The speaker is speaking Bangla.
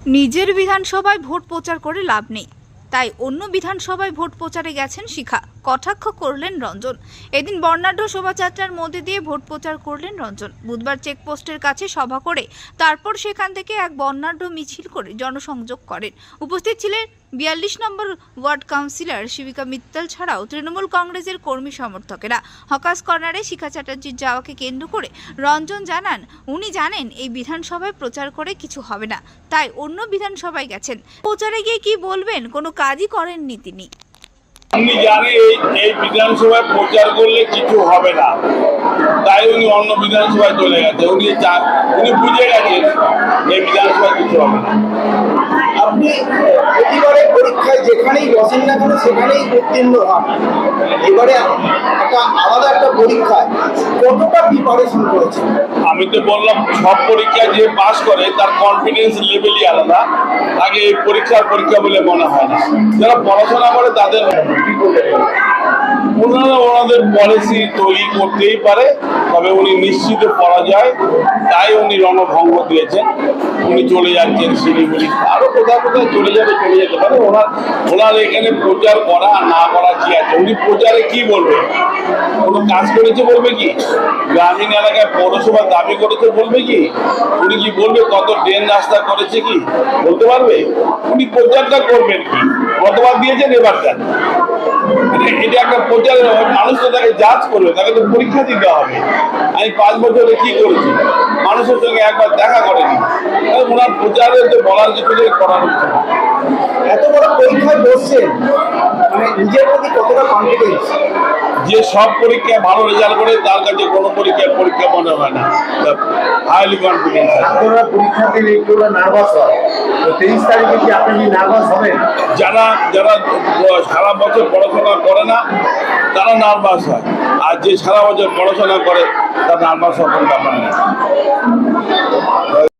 নিজের বিধানসভায় ভোট প্রচার করে লাভ নেই, তাই অন্য বিধানসভায় ভোট প্রচারে গেছেন শিখা, কটাক্ষ করলেন রঞ্জন। এদিন বর্ণাঢ্য শোভাযাত্রার মধ্যে দিয়ে ভোট প্রচার করলেন রঞ্জন। বুধবার চেকপোস্টের কাছে সভা করে তারপর সেখান থেকে এক বর্ণাঢ্য মিছিল করে জনসংযোগ করেন। উপস্থিত ছিলেন 42 নম্বর ওয়ার্ড কাউন্সিলর শিবিকা মিত্তাল ছাড়াও তৃণমূল কংগ্রেসের কর্মী সমর্থকেরা। হকাস কর্নারে শিখা চ্যাটার্জির যাওয়াকে কেন্দ্র করে রঞ্জন জানান, উনি জানেন এই বিধানসভায় প্রচার করে কিছু হবে না, তাই অন্য বিধানসভায় গেছেন। প্রচারে গিয়ে কি বলবেন, কোনো কাজই করেননি তিনি। উনি জানেন এই বিধানসভায় প্রচার করলে কিছু হবে না, তাই উনি অন্য বিধানসভায় চলে গেছে। উনি বুঝে গেছেন এই বিধানসভায় কিছু হবে না। আপনি প্রতিবারের পরীক্ষায় যেখানেই বসেন না কেন সেখানেই উত্তীর্ণ হন। এবারে আলাদা একটা পরীক্ষায় কতটা প্রিপারেশন করেছেন? আমি তো বললাম, সব পরীক্ষায় যে পাস করে তার কনফিডেন্স লেভেলই আলাদা। আগে এই পরীক্ষা বলে মনে হয় না। যারা পড়াশোনা করে তাদের ওনাদের পলিসি তৈরি করতেই পারে, তবে উনি নিশ্চিত পরাজয়, তাই উনি রণভঙ্গ দিয়েছেন। উনি চলে যাচ্ছেন শিলিগুড়ি, আরো কোথাও কোথাও চলে যেতে পারে। ওনার এখানে প্রচার করা না করা কি আছে? উনি প্রচারে কি বলবে? কোনো কাজ করেছে বলবে কি? গ্রামীণ এলাকায় পৌরসভা দাবি করেছে বলবে কি? উনি কি বলবে কত ড্রেন রাস্তা করেছে কি বলতে পারবে? উনি প্রচারটা করবেন কি? গতবার দিয়েছেন, এবার দেন। এটা একটা প্রচারের, মানুষ তো তাকে জাজ করবে, তাকে তো পরীক্ষা দিতে হবে। আমি 5 বছরে কি করেছি? মানুষের সঙ্গে একবার দেখা করেনি। ওনার প্রচারে তো বলার কিছু করার হচ্ছে না। এত বড় পরীক্ষায় বসছেন, মানে নিজের প্রতি কতটা কনফিডেন্স? যে সব পরীক্ষায় ভালো রেজাল্ট করে তার কাছে কোনো পরীক্ষা মনে হয় না। Highly confidence. আপনারা পরীক্ষা দিলে একটু নার্ভাস হয়, তো 23 তারিখে কি আপনি নার্ভাস হবেন? যারা সারা বছর পড়াশোনা করে না তারা নার্ভাস হয়, আর যে সারা বছর পড়াশোনা করে তার নার্ভাস হওয়ার ব্যাপার না।